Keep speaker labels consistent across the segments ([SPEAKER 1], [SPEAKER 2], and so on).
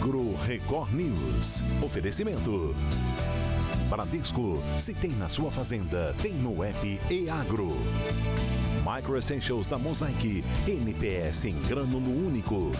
[SPEAKER 1] Agro Record News. Oferecimento. Bradesco, se tem na sua fazenda, tem no app E-Agro. Micro Essentials da Mosaic, NPS em grano no único.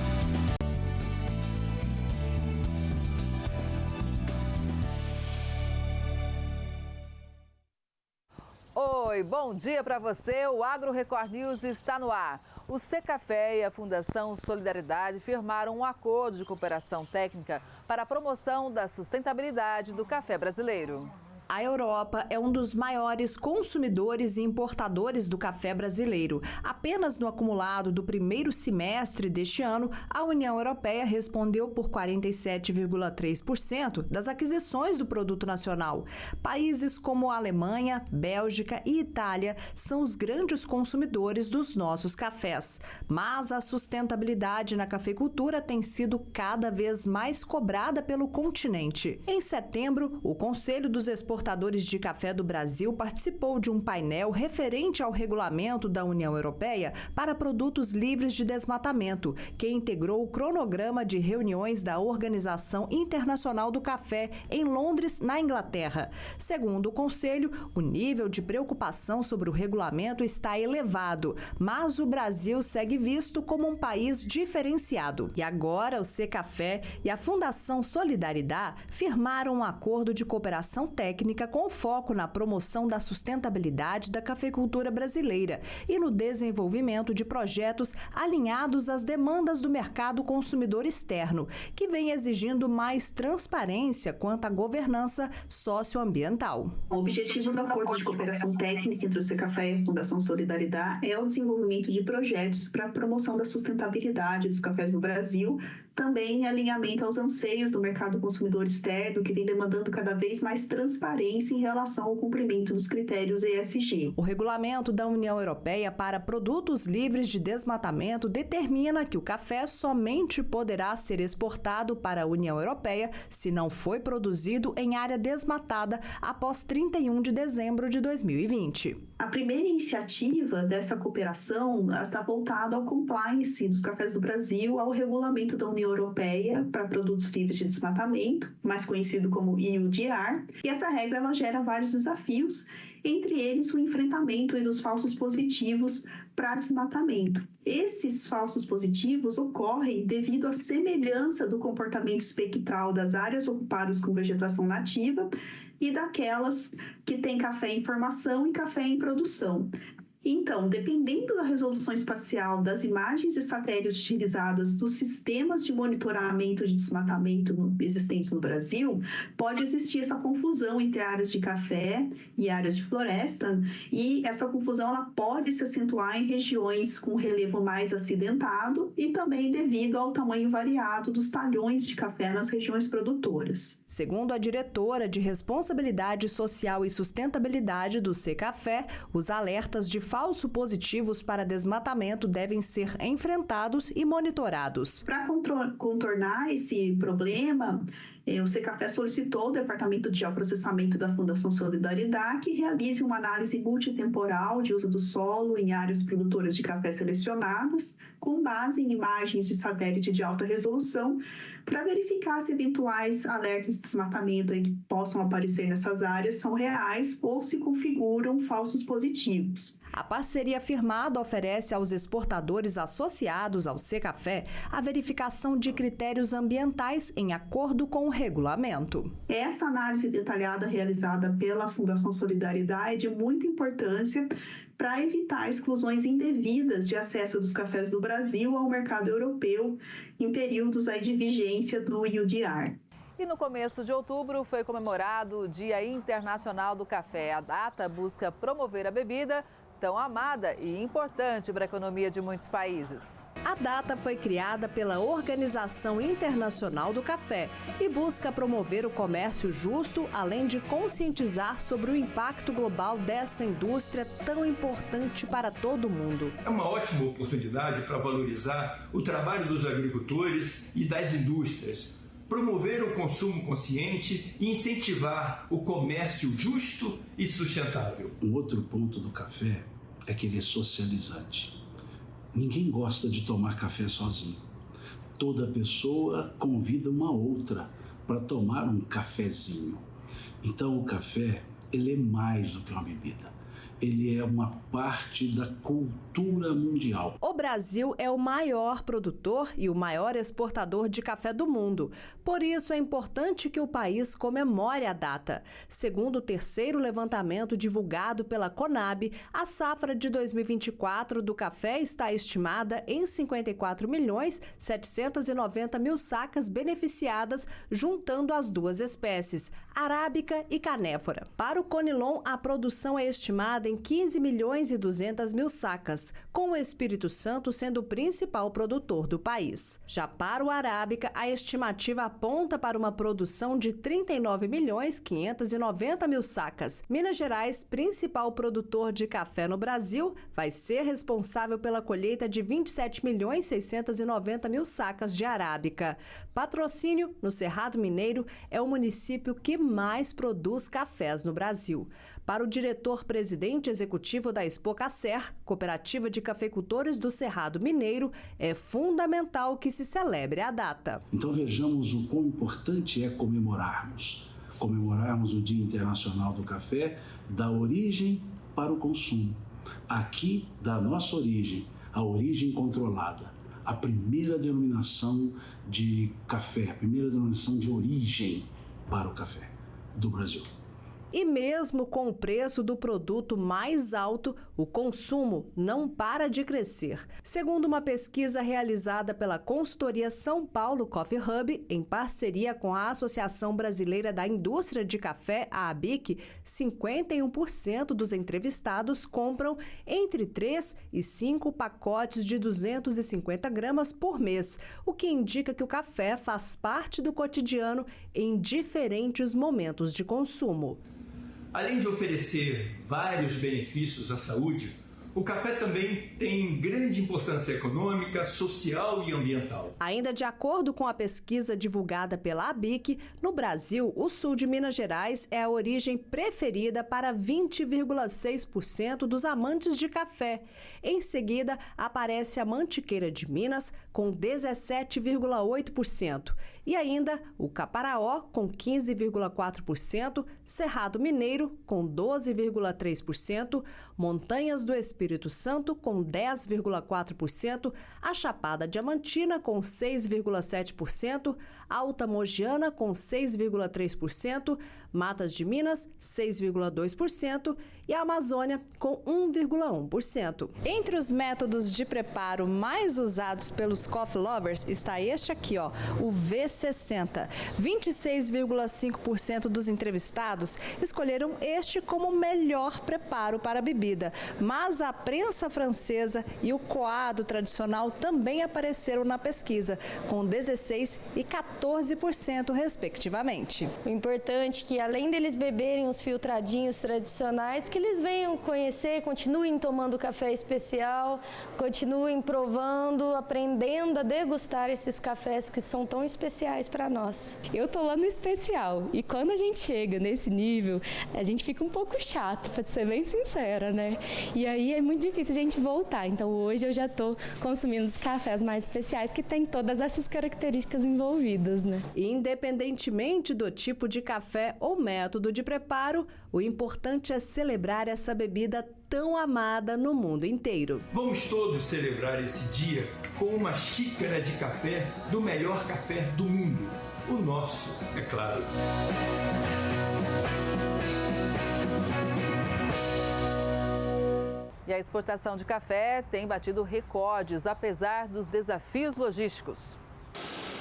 [SPEAKER 2] Oi, bom dia para você. O Agro Record News está no ar. O Secafé e a Fundação Solidariedade firmaram um acordo de cooperação técnica para a promoção da sustentabilidade do café brasileiro.
[SPEAKER 3] A Europa é um dos maiores consumidores e importadores do café brasileiro. Apenas no acumulado do primeiro semestre deste ano, a União Europeia respondeu por 47,3% das aquisições do produto nacional. Países como a Alemanha, Bélgica e Itália são os grandes consumidores dos nossos cafés. Mas a sustentabilidade na cafeicultura tem sido cada vez mais cobrada pelo continente. Em setembro, o Conselho dos Exportadores de Café do Brasil participou de um painel referente ao regulamento da União Europeia para produtos livres de desmatamento, que integrou o cronograma de reuniões da Organização Internacional do Café em Londres, na Inglaterra. Segundo o Conselho, o nível de preocupação sobre o regulamento está elevado, mas o Brasil segue visto como um país diferenciado. E agora o Secafé e a Fundação Solidariedade firmaram um acordo de cooperação técnica com foco na promoção da sustentabilidade da cafeicultura brasileira e no desenvolvimento de projetos alinhados às demandas do mercado consumidor externo, que vem exigindo mais transparência quanto à governança socioambiental.
[SPEAKER 4] O objetivo do acordo de cooperação técnica entre o Secafé e a Fundação Solidariedade é o desenvolvimento de projetos para a promoção da sustentabilidade dos cafés no Brasil, também em alinhamento aos anseios do mercado consumidor externo, que vem demandando cada vez mais transparência em relação ao cumprimento dos critérios ESG.
[SPEAKER 3] O regulamento da União Europeia para produtos livres de desmatamento determina que o café somente poderá ser exportado para a União Europeia se não foi produzido em área desmatada após 31 de dezembro de 2020.
[SPEAKER 4] A primeira iniciativa dessa cooperação está voltada ao compliance dos cafés do Brasil ao regulamento da União Europeia para produtos livres de desmatamento, mais conhecido como EUDR, e essa regra ela gera vários desafios, entre eles o enfrentamento dos falsos positivos para desmatamento. Esses falsos positivos ocorrem devido à semelhança do comportamento espectral das áreas ocupadas com vegetação nativa e daquelas que têm café em formação e café em produção. Então, dependendo da resolução espacial das imagens de satélite utilizadas dos sistemas de monitoramento de desmatamento existentes no Brasil, pode existir essa confusão entre áreas de café e áreas de floresta, e essa confusão ela pode se acentuar em regiões com relevo mais acidentado e também devido ao tamanho variado dos talhões de café nas regiões produtoras.
[SPEAKER 3] Segundo a diretora de Responsabilidade Social e Sustentabilidade do Secafé, os alertas de falso positivos para desmatamento devem ser enfrentados e monitorados.
[SPEAKER 4] Para contornar esse problema, o Secafé solicitou ao Departamento de Geoprocessamento da Fundação Solidariedade que realize uma análise multitemporal de uso do solo em áreas produtoras de café selecionadas, com base em imagens de satélite de alta resolução, para verificar se eventuais alertas de desmatamento que possam aparecer nessas áreas são reais ou se configuram falsos positivos.
[SPEAKER 3] A parceria firmada oferece aos exportadores associados ao Secafé a verificação de critérios ambientais em acordo com o regulamento.
[SPEAKER 4] Essa análise detalhada realizada pela Fundação Solidariedade é de muita importância para evitar exclusões indevidas de acesso dos cafés do Brasil ao mercado europeu em períodos aí de vigência do EUDR.
[SPEAKER 2] E no começo de outubro foi comemorado o Dia Internacional do Café. A data busca promover a bebida tão amada e importante para a economia de muitos países.
[SPEAKER 3] A data foi criada pela Organização Internacional do Café e busca promover o comércio justo, além de conscientizar sobre o impacto global dessa indústria tão importante para todo mundo.
[SPEAKER 5] É uma ótima oportunidade para valorizar o trabalho dos agricultores e das indústrias, promover o consumo consciente e incentivar o comércio justo e sustentável.
[SPEAKER 6] Um outro ponto do café é que ele é socializante. Ninguém gosta de tomar café sozinho. toda pessoa convida uma outra para tomar um cafezinho. Então o café, ele é mais do que uma bebida. Ele é uma parte da cultura mundial.
[SPEAKER 3] O Brasil é o maior produtor e o maior exportador de café do mundo. Por isso, é importante que o país comemore a data. Segundo o terceiro levantamento divulgado pela Conab, a safra de 2024 do café está estimada em 54.790.000 sacas beneficiadas, juntando as duas espécies, arábica e canéfora. Para o Conilon, a produção é estimada em 15.200.000 sacas, com o Espírito Santo sendo o principal produtor do país. Já para o arábica, a estimativa aponta para uma produção de 39.590.000 sacas. Minas Gerais, principal produtor de café no Brasil, vai ser responsável pela colheita de 27.690.000 sacas de arábica. Patrocínio, no Cerrado Mineiro, é o município que mais produz cafés no Brasil. Para o diretor-presidente executivo da Expocacer, Cooperativa de Cafeicultores do Cerrado Mineiro, é fundamental que se celebre a data.
[SPEAKER 6] Então vejamos o quão importante é comemorarmos o Dia Internacional do Café, da origem para o consumo. Aqui, da nossa origem, a origem controlada, a primeira denominação de café, a primeira denominação de origem para o café do Brasil.
[SPEAKER 3] E mesmo com o preço do produto mais alto, o consumo não para de crescer. Segundo uma pesquisa realizada pela consultoria São Paulo Coffee Hub, em parceria com a Associação Brasileira da Indústria de Café, a ABIC, 51% dos entrevistados compram entre 3 e 5 pacotes de 250 gramas por mês, o que indica que o café faz parte do cotidiano em diferentes momentos de consumo.
[SPEAKER 5] Além de oferecer vários benefícios à saúde, o café também tem grande importância econômica, social e ambiental.
[SPEAKER 3] Ainda de acordo com a pesquisa divulgada pela ABIC, no Brasil, o sul de Minas Gerais é a origem preferida para 20,6% dos amantes de café. Em seguida, aparece a Mantiqueira de Minas, com 17,8%. E ainda o Caparaó, com 15,4%, Cerrado Mineiro, com 12,3%, Montanhas do Espírito Santo, com 10,4%, a Chapada Diamantina, com 6,7%, Alta Mogiana, com 6,3%, Matas de Minas, 6,2% e a Amazônia, com 1,1%. Entre os métodos de preparo mais usados pelos coffee lovers está este aqui, o V60. 26,5% dos entrevistados escolheram este como o melhor preparo para a bebida, mas a prensa francesa e o coado tradicional também apareceram na pesquisa, com 16% e 14%, respectivamente.
[SPEAKER 7] O importante é que, além deles beberem os filtradinhos tradicionais, que eles venham conhecer, continuem tomando café especial, continuem provando, aprendendo a degustar esses cafés que são tão especiais para nós.
[SPEAKER 8] Eu tô lá no especial e quando a gente chega nesse nível, a gente fica um pouco chato, para ser bem sincera, né? E aí é muito difícil a gente voltar. Então hoje eu já tô consumindo os cafés mais especiais que tem todas essas características envolvidas, né?
[SPEAKER 3] Independentemente do tipo de café ou método de preparo, o importante é celebrar essa bebida tão amada no mundo inteiro.
[SPEAKER 5] Vamos todos celebrar esse dia com uma xícara de café do melhor café do mundo. O nosso, é claro.
[SPEAKER 2] E a exportação de café tem batido recordes, apesar dos desafios logísticos.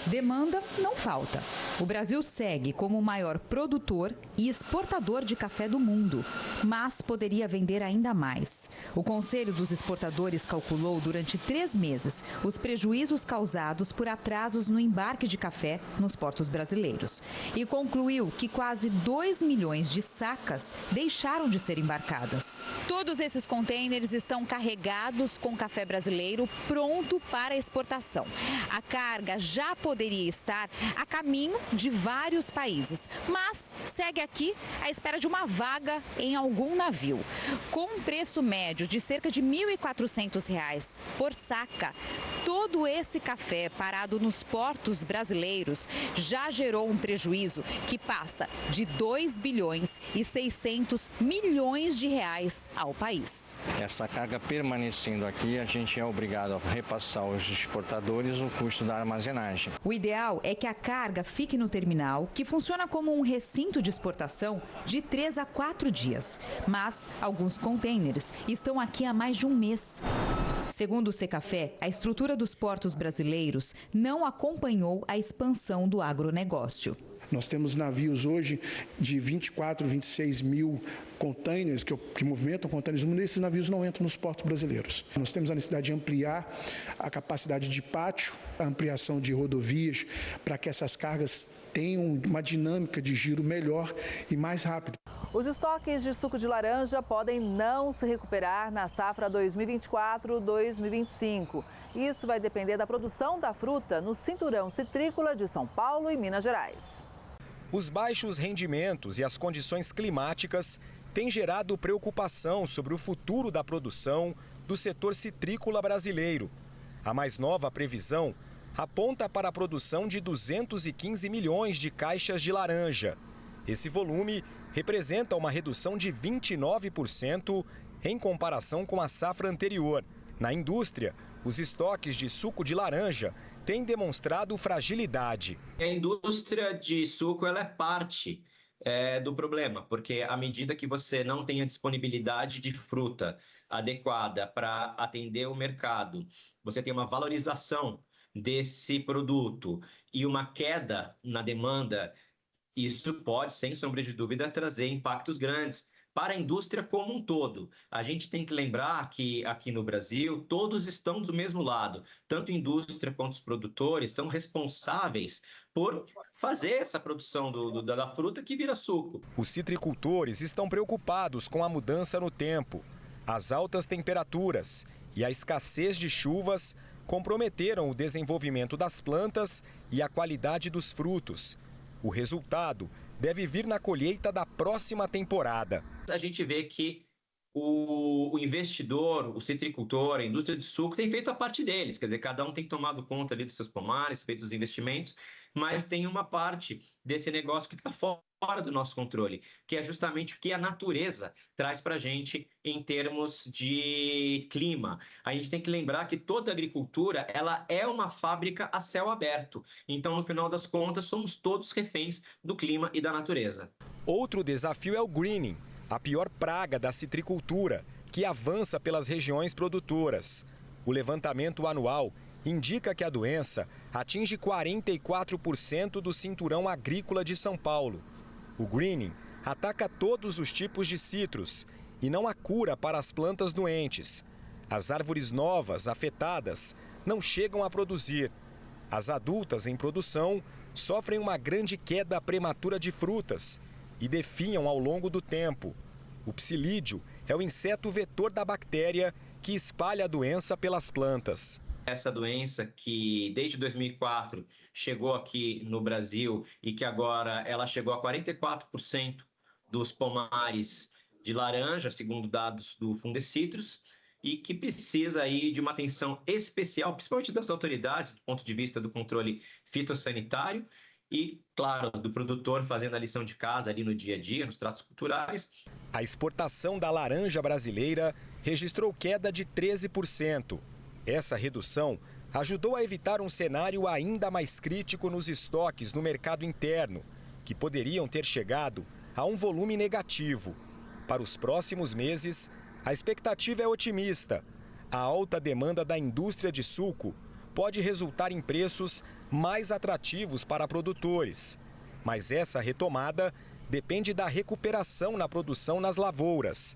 [SPEAKER 9] Demanda não falta. O Brasil segue como o maior produtor e exportador de café do mundo, mas poderia vender ainda mais. O Conselho dos Exportadores calculou durante 3 meses os prejuízos causados por atrasos no embarque de café nos portos brasileiros e concluiu que quase 2 milhões de sacas deixaram de ser embarcadas. Todos esses contêineres estão carregados com café brasileiro pronto para exportação. A carga já poderia estar a caminho de vários países, mas segue aqui à espera de uma vaga em algum navio. Com um preço médio de cerca de R$ 1.400 por saca, todo esse café parado nos portos brasileiros já gerou um prejuízo que passa de 2 bilhões e 600 milhões de reais ao país.
[SPEAKER 10] Essa carga permanecendo aqui, a gente é obrigado a repassar aos exportadores o custo da armazenagem.
[SPEAKER 9] O ideal é que a carga fique no terminal, que funciona como um recinto de exportação, de 3 a 4 dias. Mas alguns contêineres estão aqui há mais de um mês. Segundo o Secafé, a estrutura dos portos brasileiros não acompanhou a expansão do agronegócio.
[SPEAKER 11] Nós temos navios hoje de 24, 26 mil containers que movimentam containers no mundo, e esses navios não entram nos portos brasileiros. Nós temos a necessidade de ampliar a capacidade de pátio, a ampliação de rodovias, para que essas cargas tenham uma dinâmica de giro melhor e mais rápido.
[SPEAKER 2] Os estoques de suco de laranja podem não se recuperar na safra 2024-2025. Isso vai depender da produção da fruta no cinturão citrícola de São Paulo e Minas Gerais.
[SPEAKER 12] Os baixos rendimentos e as condições climáticas têm gerado preocupação sobre o futuro da produção do setor citrícola brasileiro. A mais nova previsão aponta para a produção de 215 milhões de caixas de laranja. Esse volume representa uma redução de 29% em comparação com a safra anterior. Na indústria, os estoques de suco de laranja têm demonstrado fragilidade.
[SPEAKER 13] A indústria de suco ela é parte do problema, porque à medida que você não tem a disponibilidade de fruta adequada para atender o mercado, você tem uma valorização desse produto e uma queda na demanda, isso pode, sem sombra de dúvida, trazer impactos grandes para a indústria como um todo. A gente tem que lembrar que aqui no Brasil todos estão do mesmo lado, tanto a indústria quanto os produtores estão responsáveis por fazer essa produção da fruta que vira suco.
[SPEAKER 12] Os citricultores estão preocupados com a mudança no tempo. As altas temperaturas e a escassez de chuvas comprometeram o desenvolvimento das plantas e a qualidade dos frutos. O resultado deve vir na colheita da próxima temporada.
[SPEAKER 13] A gente vê que o investidor, o citricultor, a indústria de suco tem feito a parte deles, quer dizer, cada um tem tomado conta ali dos seus pomares, feito os investimentos, mas tem uma parte desse negócio que está fora do nosso controle, que é justamente o que a natureza traz para a gente em termos de clima. A gente tem que lembrar que toda agricultura ela é uma fábrica a céu aberto, então no final das contas somos todos reféns do clima e da natureza.
[SPEAKER 12] Outro desafio é o greening, a pior praga da citricultura, que avança pelas regiões produtoras. O levantamento anual indica que a doença atinge 44% do cinturão agrícola de São Paulo. O greening ataca todos os tipos de citros e não há cura para as plantas doentes. As árvores novas afetadas não chegam a produzir. As adultas em produção sofrem uma grande queda prematura de frutas e definham ao longo do tempo. O psilídeo é o inseto vetor da bactéria que espalha a doença pelas plantas.
[SPEAKER 13] Essa doença que desde 2004 chegou aqui no Brasil e que agora ela chegou a 44% dos pomares de laranja, segundo dados do Fundecitrus, e que precisa aí de uma atenção especial, principalmente das autoridades, do ponto de vista do controle fitossanitário, e, claro, do produtor fazendo a lição de casa ali no dia a dia, nos tratos culturais.
[SPEAKER 12] A exportação da laranja brasileira registrou queda de 13%. Essa redução ajudou a evitar um cenário ainda mais crítico nos estoques no mercado interno, que poderiam ter chegado a um volume negativo. Para os próximos meses, a expectativa é otimista. A alta demanda da indústria de suco pode resultar em preços mais atrativos para produtores. Mas essa retomada depende da recuperação na produção nas lavouras.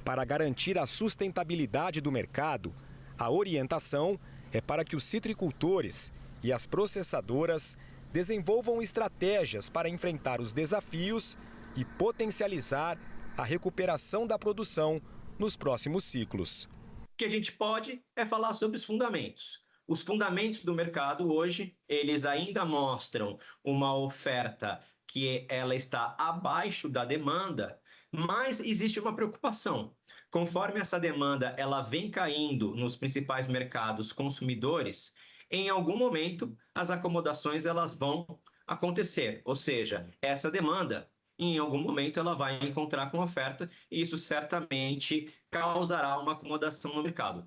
[SPEAKER 12] Para garantir a sustentabilidade do mercado, a orientação é para que os citricultores e as processadoras desenvolvam estratégias para enfrentar os desafios e potencializar a recuperação da produção nos próximos ciclos.
[SPEAKER 13] O que a gente pode é falar sobre os fundamentos. Os fundamentos do mercado hoje, eles ainda mostram uma oferta que ela está abaixo da demanda, mas existe uma preocupação. Conforme essa demanda ela vem caindo nos principais mercados consumidores, em algum momento as acomodações elas vão acontecer, ou seja, essa demanda em algum momento ela vai encontrar com oferta e isso certamente causará uma acomodação no mercado.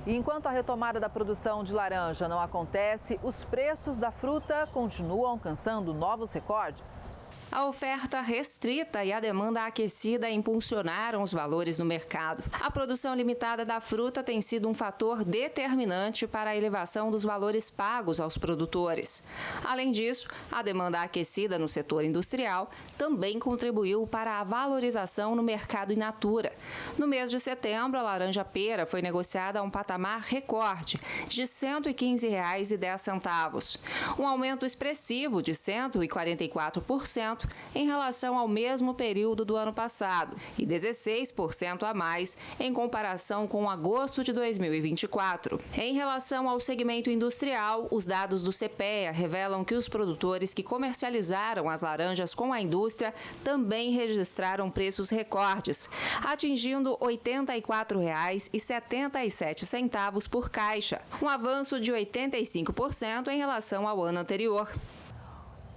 [SPEAKER 2] E enquanto a retomada da produção de laranja não acontece, os preços da fruta continuam alcançando novos recordes.
[SPEAKER 14] A oferta restrita e a demanda aquecida impulsionaram os valores no mercado. A produção limitada da fruta tem sido um fator determinante para a elevação dos valores pagos aos produtores. Além disso, a demanda aquecida no setor industrial também contribuiu para a valorização no mercado in natura. No mês de setembro, a laranja-pera foi negociada a um patamar recorde de R$ 115,10, um aumento expressivo de 144% em relação ao mesmo período do ano passado e 16% a mais em comparação com agosto de 2024. Em relação ao segmento industrial, os dados do CPEA revelam que os produtores que comercializaram as laranjas com a indústria também registraram preços recordes, atingindo R$ 84,77 por caixa, um avanço de 85% em relação ao ano anterior.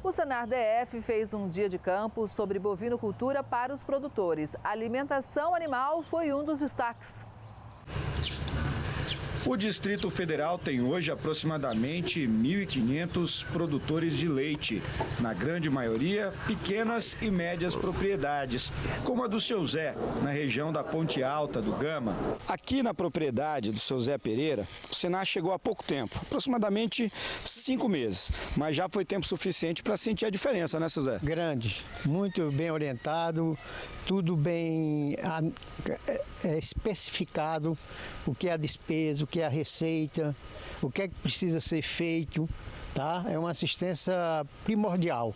[SPEAKER 2] O Senar DF fez um dia de campo sobre bovinocultura para os produtores. A alimentação animal foi um dos destaques.
[SPEAKER 15] O Distrito Federal tem hoje aproximadamente 1.500 produtores de leite, na grande maioria pequenas e médias propriedades, como a do seu Zé, na região da Ponte Alta do Gama.
[SPEAKER 16] Aqui na propriedade do seu Zé Pereira, o Senar chegou há pouco tempo, aproximadamente 5 meses, mas já foi tempo suficiente para sentir a diferença, né, seu Zé?
[SPEAKER 17] Grande, muito bem orientado, tudo bem especificado, o que é a despesa, o que é a receita, o que é que precisa ser feito, tá? É uma assistência primordial.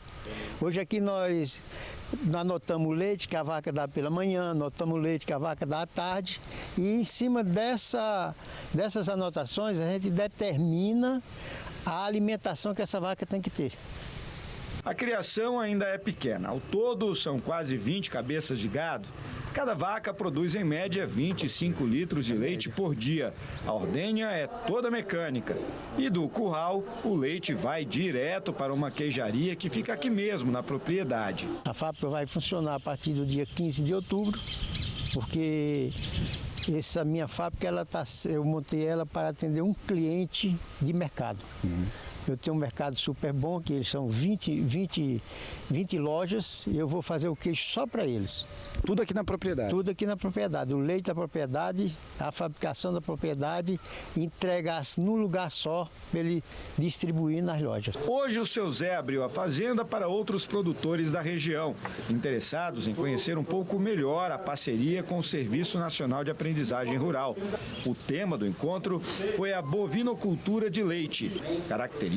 [SPEAKER 17] Hoje aqui nós anotamos o leite que a vaca dá pela manhã, anotamos o leite que a vaca dá à tarde e em cima dessas anotações a gente determina a alimentação que essa vaca tem que ter.
[SPEAKER 15] A criação ainda é pequena. Ao todo, são quase 20 cabeças de gado. Cada vaca produz, em média, 25 litros de leite por dia. A ordenha é toda mecânica. E do curral, o leite vai direto para uma queijaria que fica aqui mesmo, na propriedade.
[SPEAKER 17] A fábrica vai funcionar a partir do dia 15 de outubro, porque essa minha fábrica, eu montei ela para atender um cliente de mercado. Eu tenho um mercado super bom, que eles são 20 lojas, e eu vou fazer o queijo só para eles.
[SPEAKER 16] Tudo aqui na propriedade?
[SPEAKER 17] Tudo aqui na propriedade. O leite da propriedade, a fabricação da propriedade, entregar num lugar só para ele distribuir nas lojas.
[SPEAKER 15] Hoje o seu Zé abriu a fazenda para outros produtores da região, interessados em conhecer um pouco melhor a parceria com o Serviço Nacional de Aprendizagem Rural. O tema do encontro foi a bovinocultura de leite, características,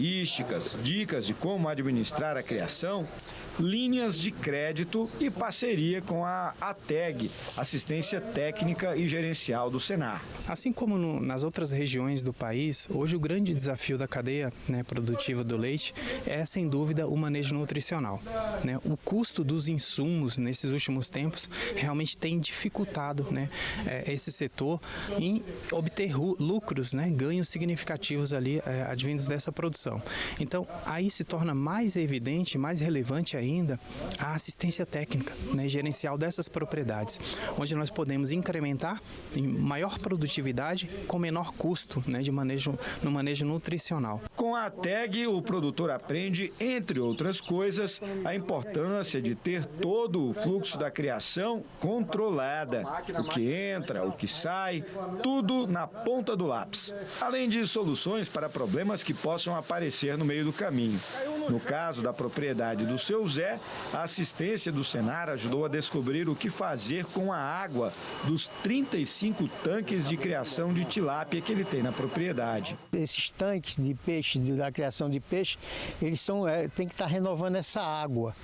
[SPEAKER 15] dicas de como administrar a criação, linhas de crédito e parceria com a ATEG, Assistência Técnica e Gerencial do Senar.
[SPEAKER 18] Assim como nas outras regiões do país, hoje o grande desafio da cadeia produtiva do leite é, sem dúvida, o manejo nutricional. O custo dos insumos nesses últimos tempos realmente tem dificultado esse setor em obter lucros, ganhos significativos ali advindos dessa produção. Então, aí se torna mais evidente, mais relevante ainda a assistência técnica gerencial dessas propriedades, onde nós podemos incrementar em maior produtividade com menor custo no manejo nutricional.
[SPEAKER 15] Com a ATEG, o produtor aprende, entre outras coisas, a importância de ter todo o fluxo da criação controlada. O que entra, o que sai, tudo na ponta do lápis. Além de soluções para problemas que possam aparecer no meio do caminho. No caso da propriedade do seu Zé, a assistência do Senar ajudou a descobrir o que fazer com a água dos 35 tanques de criação de tilápia que ele tem na propriedade.
[SPEAKER 17] Esses tanques de peixe, da criação de peixe, eles tem que estar renovando essa água.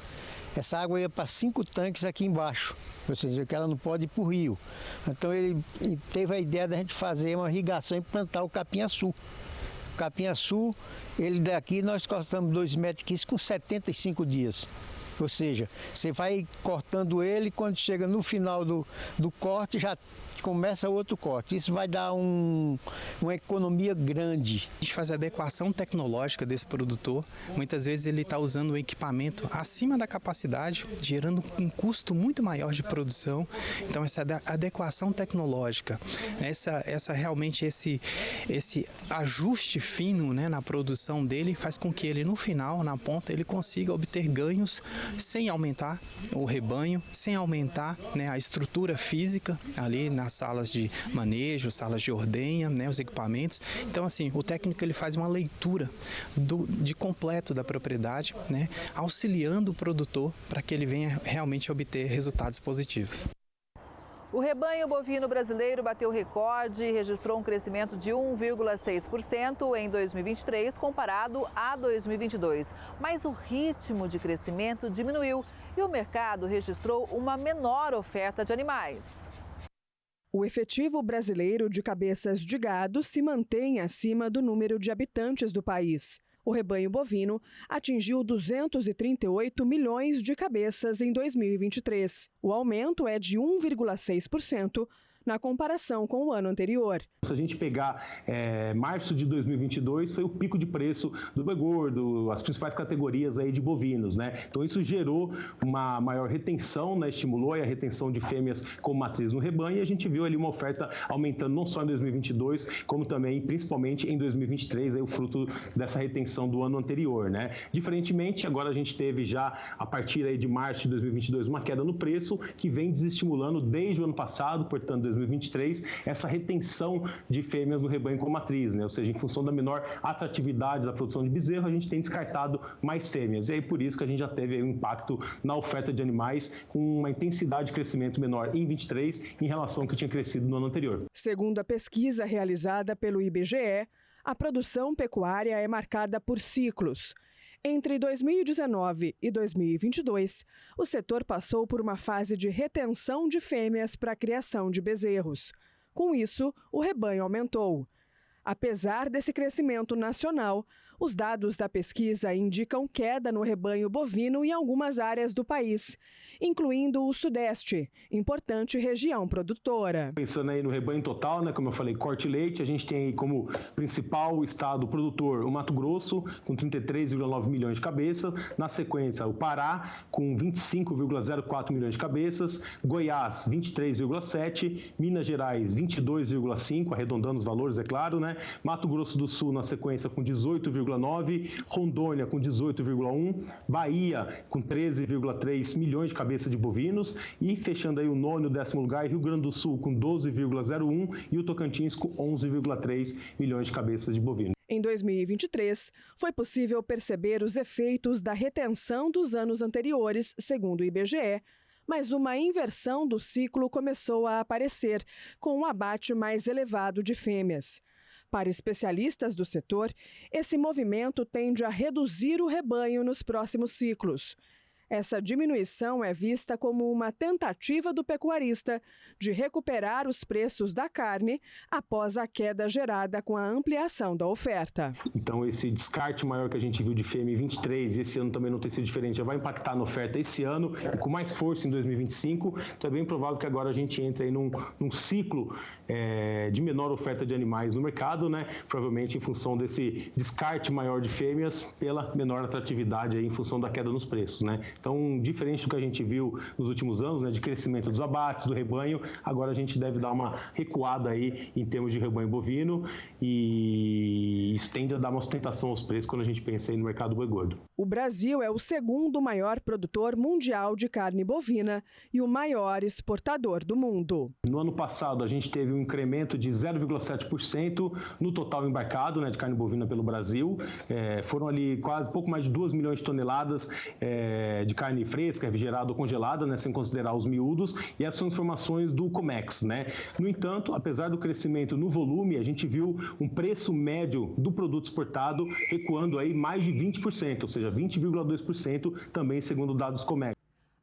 [SPEAKER 17] Essa água ia para 5 tanques aqui embaixo, ou seja, que ela não pode ir para o rio. Então ele teve a ideia da gente fazer uma irrigação e plantar o capim-açu. Capinha-Sul, ele daqui nós cortamos 2,15 metros com 75 dias. Ou seja, você vai cortando ele, quando chega no final do corte, já começa outro corte. Isso vai dar uma economia grande.
[SPEAKER 18] A gente faz a adequação tecnológica desse produtor. Muitas vezes ele está usando um equipamento acima da capacidade, gerando um custo muito maior de produção. Então essa adequação tecnológica, realmente esse ajuste fino, né, na produção dele faz com que ele no final, na ponta, ele consiga obter ganhos sem aumentar o rebanho, sem aumentar, né, a estrutura física ali nas salas de manejo, salas de ordenha, né, os equipamentos. Então, assim, o técnico ele faz uma leitura de completo da propriedade, né, auxiliando o produtor para que ele venha realmente obter resultados positivos.
[SPEAKER 2] O rebanho bovino brasileiro bateu recorde e registrou um crescimento de 1,6% em 2023 comparado a 2022. Mas o ritmo de crescimento diminuiu e o mercado registrou uma menor oferta de animais.
[SPEAKER 19] O efetivo brasileiro de cabeças de gado se mantém acima do número de habitantes do país. O rebanho bovino atingiu 238 milhões de cabeças em 2023. O aumento é de 1,6% na comparação com o ano anterior.
[SPEAKER 20] Se a gente pegar março de 2022, foi o pico de preço do boi gordo, as principais categorias aí de bovinos, né? Então isso gerou uma maior retenção, né? Estimulou a retenção de fêmeas com matriz no rebanho e a gente viu ali uma oferta aumentando não só em 2022, como também, principalmente em 2023, aí o fruto dessa retenção do ano anterior, né? Diferentemente, agora a gente teve já, a partir aí de março de 2022, uma queda no preço que vem desestimulando desde o ano passado, portanto, 2023, essa retenção de fêmeas no rebanho com matriz, né? Ou seja, em função da menor atratividade da produção de bezerro, a gente tem descartado mais fêmeas. E aí por isso que a gente já teve aí um impacto na oferta de animais com uma intensidade de crescimento menor em 23 em relação ao que tinha crescido no ano anterior.
[SPEAKER 19] Segundo a pesquisa realizada pelo IBGE, a produção pecuária é marcada por ciclos. Entre 2019 e 2022, o setor passou por uma fase de retenção de fêmeas para a criação de bezerros. Com isso, o rebanho aumentou. Apesar desse crescimento nacional, os dados da pesquisa indicam queda no rebanho bovino em algumas áreas do país, incluindo o Sudeste, importante região produtora.
[SPEAKER 20] Pensando aí no rebanho total, né, como eu falei, corte e leite, a gente tem aí como principal estado produtor o Mato Grosso, com 33,9 milhões de cabeças. Na sequência, o Pará, com 25,04 milhões de cabeças. Goiás, 23,7. Minas Gerais, 22,5, arredondando os valores, é claro, né? Mato Grosso do Sul, na sequência, com 18,9. Rondônia, com 18,1. Bahia, com 13,3 milhões de cabeças de bovinos. E fechando aí o nono e o 10º lugar, Rio Grande do Sul, com 12,01. E o Tocantins, com 11,3 milhões de cabeças de bovinos.
[SPEAKER 19] Em 2023, foi possível perceber os efeitos da retenção dos anos anteriores, segundo o IBGE, mas uma inversão do ciclo começou a aparecer, com um abate mais elevado de fêmeas. Para especialistas do setor, esse movimento tende a reduzir o rebanho nos próximos ciclos. Essa diminuição é vista como uma tentativa do pecuarista de recuperar os preços da carne após a queda gerada com a ampliação da oferta.
[SPEAKER 20] Então, esse descarte maior que a gente viu de fêmea em 23 e esse ano também não tem sido diferente, já vai impactar na oferta esse ano e com mais força em 2025. Então, é bem provável que agora a gente entre aí num ciclo de menor oferta de animais no mercado, né? Provavelmente em função desse descarte maior de fêmeas pela menor atratividade aí, em função da queda nos preços, né? Então, diferente do que a gente viu nos últimos anos, né, de crescimento dos abates, do rebanho, agora a gente deve dar uma recuada aí em termos de rebanho bovino e isso tende a dar uma sustentação aos preços quando a gente pensa aí no mercado do boi gordo.
[SPEAKER 19] O Brasil é o segundo maior produtor mundial de carne bovina e o maior exportador do mundo.
[SPEAKER 20] No ano passado, a gente teve um incremento de 0,7% no total embarcado, né, de carne bovina pelo Brasil. Foram ali quase pouco mais de 2 milhões de toneladas de carne fresca, refrigerada ou congelada, né, sem considerar os miúdos, e essas são informações do Comex, né? No entanto, apesar do crescimento no volume, a gente viu um preço médio do produto exportado recuando aí mais de 20%, ou seja, 20,2% também segundo dados Comex.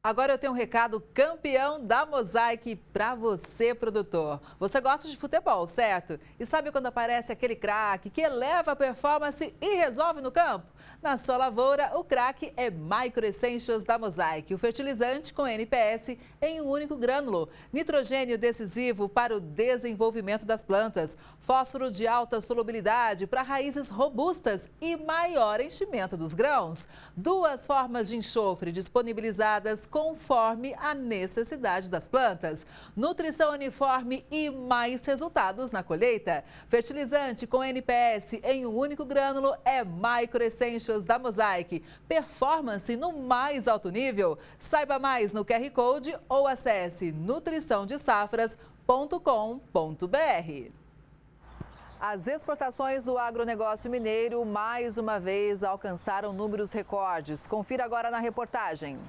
[SPEAKER 2] Agora eu tenho um recado campeão da Mosaic para você, produtor. Você gosta de futebol, certo? E sabe quando aparece aquele craque que eleva a performance e resolve no campo? Na sua lavoura, o craque é Micro Essentials da Mosaic, o fertilizante com NPS em um único grânulo. Nitrogênio decisivo para o desenvolvimento das plantas. Fósforo de alta solubilidade para raízes robustas e maior enchimento dos grãos. 2 formas de enxofre disponibilizadas conforme a necessidade das plantas. Nutrição uniforme e mais resultados na colheita. Fertilizante com NPS em um único grânulo é Micro Essentials da Mosaic. Performance no mais alto nível. Saiba mais no QR Code ou acesse nutriçãodesafras.com.br. As exportações do agronegócio mineiro mais uma vez alcançaram números recordes. Confira agora na reportagem.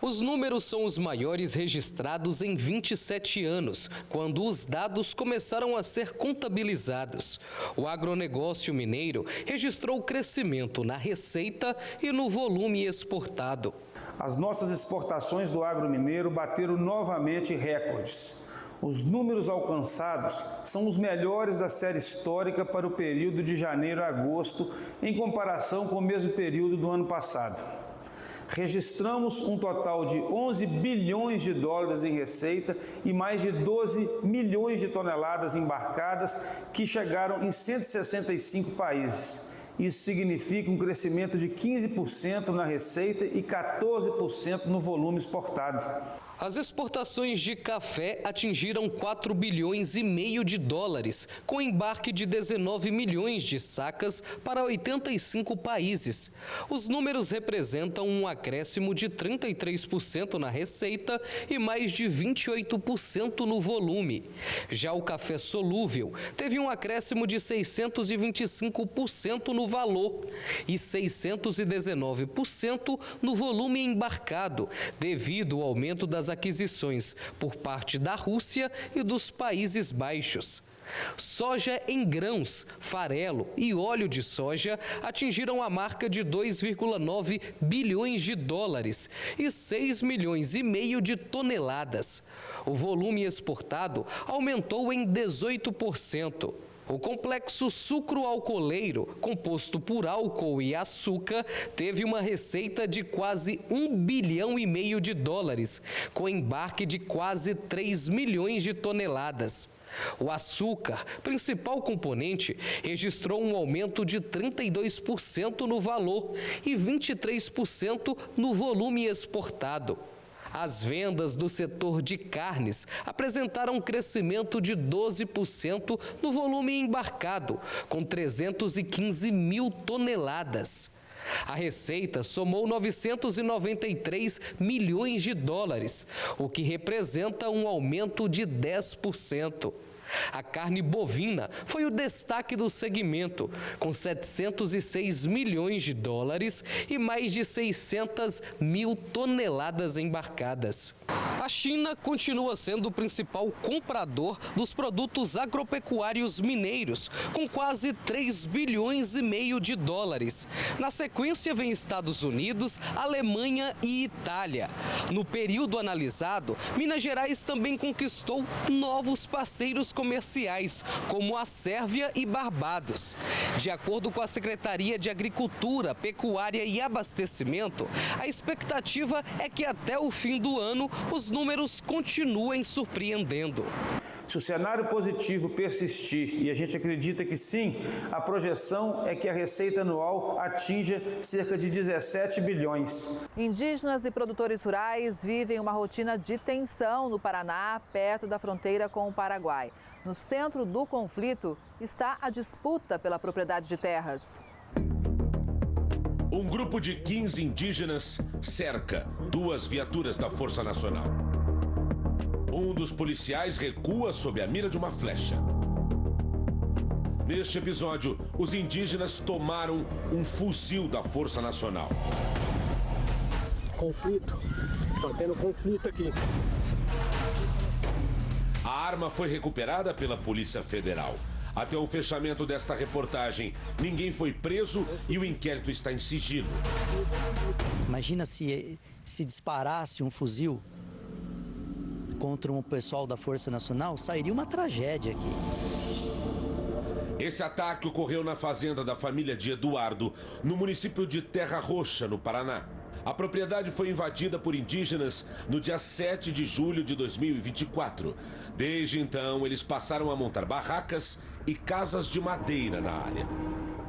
[SPEAKER 21] Os números são os maiores registrados em 27 anos, quando os dados começaram a ser contabilizados. O agronegócio mineiro registrou crescimento na receita e no volume exportado.
[SPEAKER 22] As nossas exportações do agro mineiro bateram novamente recordes. Os números alcançados são os melhores da série histórica para o período de janeiro a agosto, em comparação com o mesmo período do ano passado. Registramos um total de 11 bilhões de dólares em receita e mais de 12 milhões de toneladas embarcadas que chegaram em 165 países. Isso significa um crescimento de 15% na receita e 14% no volume exportado.
[SPEAKER 21] As exportações de café atingiram 4 bilhões e meio de dólares, com embarque de 19 milhões de sacas para 85 países. Os números representam um acréscimo de 33% na receita e mais de 28% no volume. Já o café solúvel teve um acréscimo de 625% no valor e 619% no volume embarcado, devido ao aumento das aquisições por parte da Rússia e dos Países Baixos. Soja em grãos, farelo e óleo de soja atingiram a marca de 2,9 bilhões de dólares e 6 milhões e meio de toneladas. O volume exportado aumentou em 18%. O complexo sucro-alcooleiro, composto por álcool e açúcar, teve uma receita de quase 1 bilhão e meio de dólares, com embarque de quase 3 milhões de toneladas. O açúcar, principal componente, registrou um aumento de 32% no valor e 23% no volume exportado. As vendas do setor de carnes apresentaram um crescimento de 12% no volume embarcado, com 315 mil toneladas. A receita somou 993 milhões de dólares, o que representa um aumento de 10%. A carne bovina foi o destaque do segmento, com 706 milhões de dólares e mais de 600 mil toneladas embarcadas. A China continua sendo o principal comprador dos produtos agropecuários mineiros, com quase 3 bilhões e meio de dólares. Na sequência vem Estados Unidos, Alemanha e Itália. No período analisado, Minas Gerais também conquistou novos parceiros comerciais, como a Sérvia e Barbados. De acordo com a Secretaria de Agricultura, Pecuária e Abastecimento, a expectativa é que até o fim do ano os números continuem surpreendendo.
[SPEAKER 22] Se o cenário positivo persistir, e a gente acredita que sim, a projeção é que a receita anual atinja cerca de 17 bilhões.
[SPEAKER 2] Indígenas e produtores rurais vivem uma rotina de tensão no Paraná, perto da fronteira com o Paraguai. No centro do conflito está a disputa pela propriedade de terras.
[SPEAKER 23] Um grupo de 15 indígenas cerca 2 viaturas da Força Nacional. Um dos policiais recua sob a mira de uma flecha. Neste episódio, os indígenas tomaram um fuzil da Força Nacional.
[SPEAKER 24] Conflito. Tá tendo conflito aqui.
[SPEAKER 23] A arma foi recuperada pela Polícia Federal. Até o fechamento desta reportagem, ninguém foi preso e o inquérito está em sigilo.
[SPEAKER 1] Imagina se disparasse um fuzil contra um pessoal da Força Nacional, sairia uma tragédia aqui.
[SPEAKER 23] Esse ataque ocorreu na fazenda da família de Eduardo, no município de Terra Roxa, no Paraná. A propriedade foi invadida por indígenas no dia 7 de julho de 2024. Desde então, eles passaram a montar barracas e casas de madeira na área.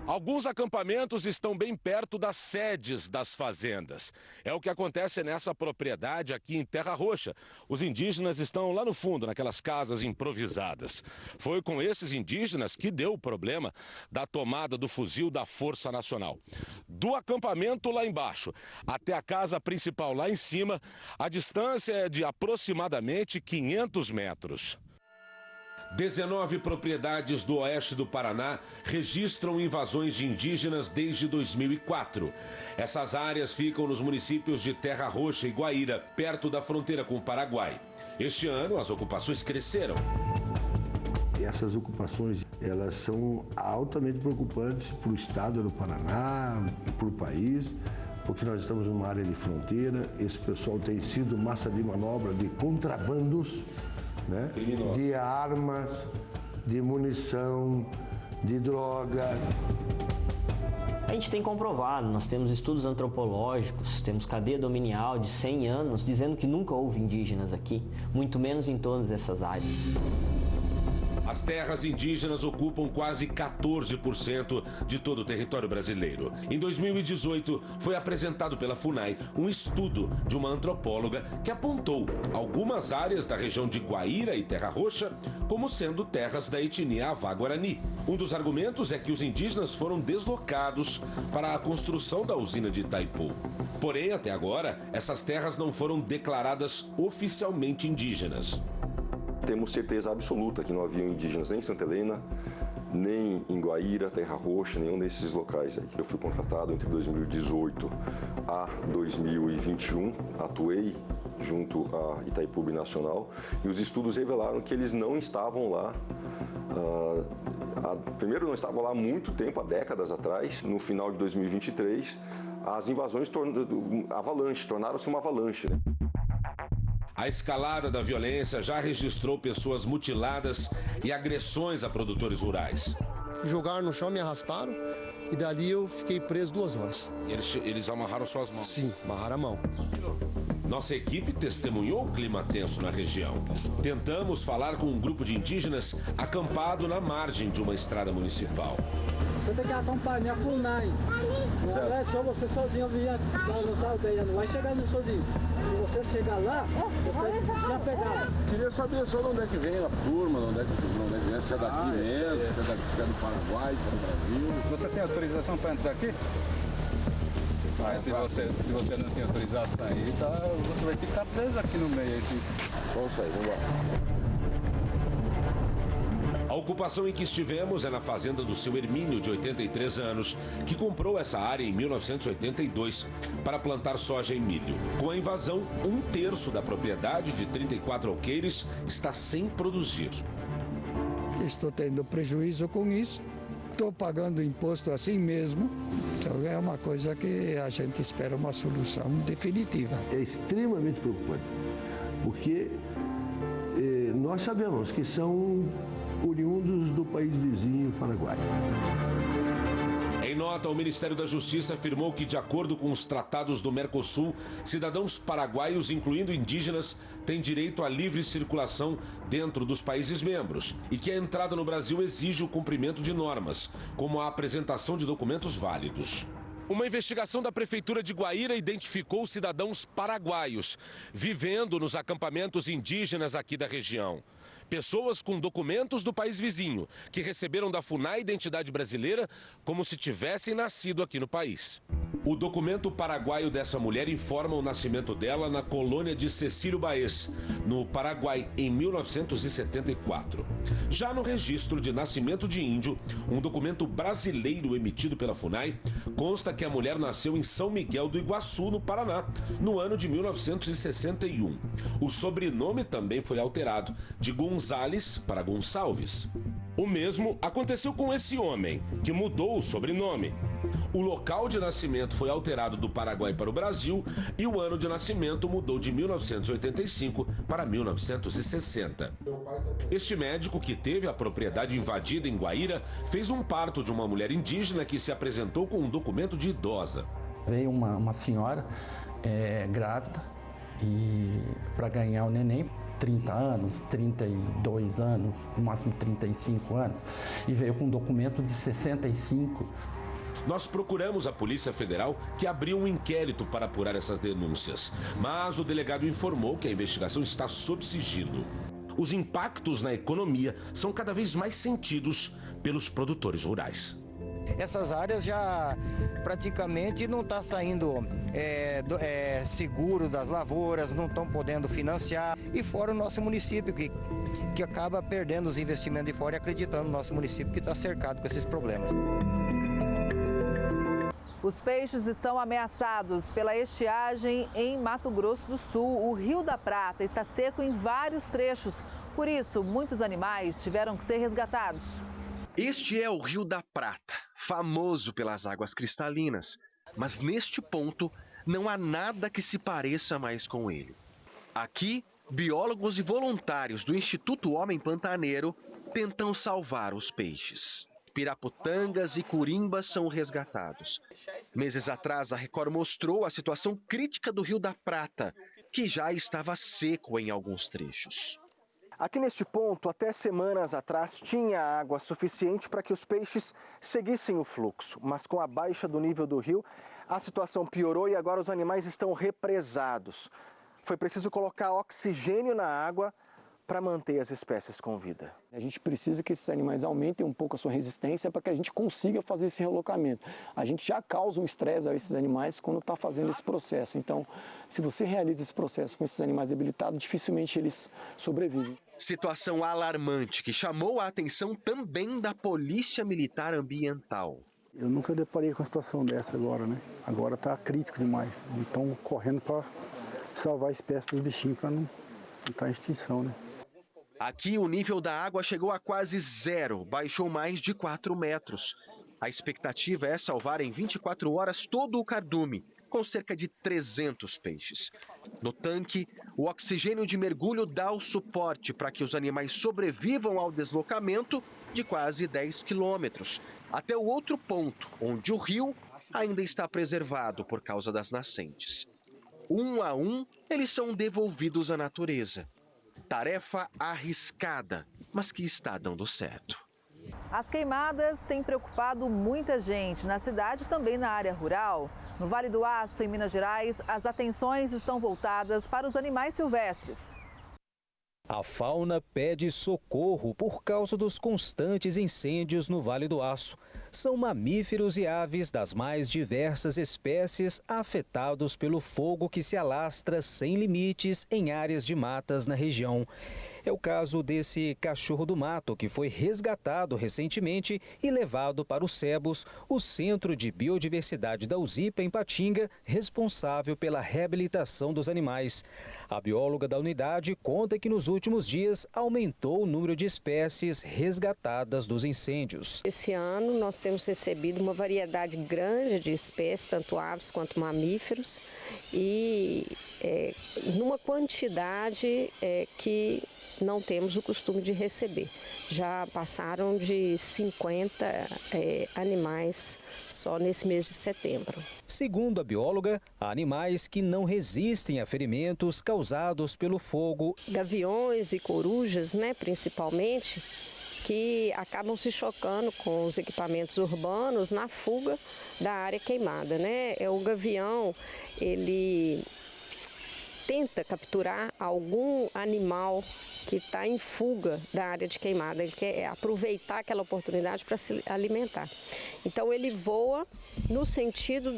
[SPEAKER 23] Alguns acampamentos estão bem perto das sedes das fazendas. É o que acontece nessa propriedade aqui em Terra Roxa. Os indígenas estão lá no fundo, naquelas casas improvisadas. Foi com esses indígenas que deu o problema da tomada do fuzil da Força Nacional. Do acampamento lá embaixo até a casa principal lá em cima, a distância é de aproximadamente 500 metros. 19 propriedades do oeste do Paraná registram invasões de indígenas desde 2004. Essas áreas ficam nos municípios de Terra Roxa e Guaíra, perto da fronteira com o Paraguai. Este ano, as ocupações cresceram.
[SPEAKER 4] Essas ocupações, elas são altamente preocupantes para o estado do Paraná e para o país, porque nós estamos numa área de fronteira. Esse pessoal tem sido massa de manobra de contrabandos, né? De armas, de munição, de droga.
[SPEAKER 6] A gente tem comprovado, nós temos estudos antropológicos, temos cadeia dominial de 100 anos dizendo que nunca houve indígenas aqui, muito menos em todas essas áreas.
[SPEAKER 23] As terras indígenas ocupam quase 14% de todo o território brasileiro. Em 2018, foi apresentado pela FUNAI um estudo de uma antropóloga que apontou algumas áreas da região de Guaíra e Terra Roxa como sendo terras da etnia Avá-Guarani. Um dos argumentos é que os indígenas foram deslocados para a construção da usina de Itaipu. Porém, até agora, essas terras não foram declaradas oficialmente indígenas.
[SPEAKER 7] Temos certeza absoluta que não haviam indígenas nem em Santa Helena, nem em Guaíra, Terra Roxa, nenhum desses locais aí. Eu fui contratado entre 2018 a 2021, atuei junto à Itaipu Binacional e os estudos revelaram que eles não estavam lá. Primeiro, não estavam lá há muito tempo, há décadas atrás. No final de 2023, as invasões tornaram-se uma avalanche, né?
[SPEAKER 23] A escalada da violência já registrou pessoas mutiladas e agressões a produtores rurais.
[SPEAKER 25] Jogaram no chão, me arrastaram e dali eu fiquei preso 2 horas.
[SPEAKER 23] Eles amarraram suas mãos?
[SPEAKER 25] Sim, amarraram a mão.
[SPEAKER 23] Nossa equipe testemunhou o clima tenso na região. Tentamos falar com um grupo de indígenas acampado na margem de uma estrada municipal.
[SPEAKER 26] Você tem que acompanhar a FUNAI. Não é só você sozinho vir na nossa aldeia, não vai chegar no sozinho. Se você chegar lá, você já pegaram.
[SPEAKER 27] Queria saber só de onde é que vem a turma, de onde é que vem, se é daqui mesmo, se é do Paraguai, se é do Brasil.
[SPEAKER 28] Você tem autorização para entrar aqui? Mas se você não tem autorização aí, você vai ficar preso aqui no meio.
[SPEAKER 7] Vamos sair, vamos lá.
[SPEAKER 23] A ocupação em que estivemos é na fazenda do seu Hermínio, de 83 anos, que comprou essa área em 1982 para plantar soja e milho. Com a invasão, 1/3 da propriedade de 34 alqueires está sem produzir.
[SPEAKER 29] Estou tendo prejuízo com isso, estou pagando imposto assim mesmo, então é uma coisa que a gente espera uma solução definitiva.
[SPEAKER 4] É extremamente preocupante, porque nós sabemos que são oriundos do país vizinho, Paraguai.
[SPEAKER 23] Em nota, o Ministério da Justiça afirmou que, de acordo com os tratados do Mercosul, cidadãos paraguaios, incluindo indígenas, têm direito à livre circulação dentro dos países membros e que a entrada no Brasil exige o cumprimento de normas, como a apresentação de documentos válidos. Uma investigação da Prefeitura de Guaíra identificou cidadãos paraguaios vivendo nos acampamentos indígenas aqui da região. Pessoas com documentos do país vizinho, que receberam da FUNAI identidade brasileira como se tivessem nascido aqui no país. O documento paraguaio dessa mulher informa o nascimento dela na colônia de Cecílio Baez, no Paraguai, em 1974. Já no registro de nascimento de índio, um documento brasileiro emitido pela FUNAI, consta que a mulher nasceu em São Miguel do Iguaçu, no Paraná, no ano de 1961. O sobrenome também foi alterado, de Gonzales para Gonçalves. O mesmo aconteceu com esse homem, que mudou o sobrenome. O local de nascimento foi alterado do Paraguai para o Brasil e o ano de nascimento mudou de 1985 para 1960. Este médico, que teve a propriedade invadida em Guaíra, fez um parto de uma mulher indígena que se apresentou com um documento de idosa.
[SPEAKER 3] Veio uma senhora grávida e para ganhar o neném, 30 anos, 32 anos, no máximo 35 anos, e veio com um documento de 65.
[SPEAKER 23] Nós procuramos a Polícia Federal, que abriu um inquérito para apurar essas denúncias, mas o delegado informou que a investigação está sob sigilo. Os impactos na economia são cada vez mais sentidos pelos produtores rurais.
[SPEAKER 5] Essas áreas já praticamente não está saindo seguro das lavouras, não estão podendo financiar. E fora o nosso município, que acaba perdendo os investimentos de fora e acreditando no nosso município, que está cercado com esses problemas.
[SPEAKER 2] Os peixes estão ameaçados pela estiagem em Mato Grosso do Sul. O Rio da Prata está seco em vários trechos. Por isso, muitos animais tiveram que ser resgatados.
[SPEAKER 8] Este é o Rio da Prata, famoso pelas águas cristalinas, mas neste ponto não há nada que se pareça mais com ele. Aqui, biólogos e voluntários do Instituto Homem Pantaneiro tentam salvar os peixes. Pirapotangas e curimbas são resgatados. Meses atrás, a Record mostrou a situação crítica do Rio da Prata, que já estava seco em alguns trechos. Aqui neste ponto, até semanas atrás, tinha água suficiente para que os peixes seguissem o fluxo. Mas com a baixa do nível do rio, a situação piorou e agora os animais estão represados. Foi preciso colocar oxigênio na água para manter as espécies com vida.
[SPEAKER 9] A gente precisa que esses animais aumentem um pouco a sua resistência para que a gente consiga fazer esse relocamento. A gente já causa um estresse a esses animais quando está fazendo esse processo. Então, se você realiza esse processo com esses animais debilitados, dificilmente eles sobrevivem.
[SPEAKER 8] Situação alarmante que chamou a atenção também da Polícia Militar Ambiental.
[SPEAKER 10] Eu nunca deparei com uma situação dessa agora, né? Agora está crítico demais. Então, correndo para salvar a espécie dos bichinhos para não estar em extinção, né?
[SPEAKER 8] Aqui o nível da água chegou a quase zero, baixou mais de 4 metros. A expectativa é salvar em 24 horas todo o cardume, com cerca de 300 peixes. No tanque, o oxigênio de mergulho dá o suporte para que os animais sobrevivam ao deslocamento de quase 10 quilômetros, até o outro ponto, onde o rio ainda está preservado por causa das nascentes. Um a um, eles são devolvidos à natureza. Tarefa arriscada, mas que está dando certo.
[SPEAKER 2] As queimadas têm preocupado muita gente na cidade e também na área rural. No Vale do Aço, em Minas Gerais, as atenções estão voltadas para os animais silvestres.
[SPEAKER 11] A fauna pede socorro por causa dos constantes incêndios no Vale do Aço. São mamíferos e aves das mais diversas espécies afetados pelo fogo que se alastra sem limites em áreas de matas na região. É o caso desse cachorro do mato que foi resgatado recentemente e levado para o SEBUS, o Centro de Biodiversidade da UZIPA em Patinga, responsável pela reabilitação dos animais. A bióloga da unidade conta que nos últimos dias aumentou o número de espécies resgatadas dos incêndios.
[SPEAKER 12] Esse ano nós temos recebido uma variedade grande de espécies, tanto aves quanto mamíferos, e numa quantidade que não temos o costume de receber. Já passaram de 50 animais só nesse mês de setembro.
[SPEAKER 11] Segundo a bióloga, há animais que não resistem a ferimentos causados pelo fogo.
[SPEAKER 12] Gaviões e corujas, principalmente, que acabam se chocando com os equipamentos urbanos na fuga da área queimada, O gavião, ele tenta capturar algum animal que está em fuga da área de queimada. Ele quer aproveitar aquela oportunidade para se alimentar. Então ele voa no sentido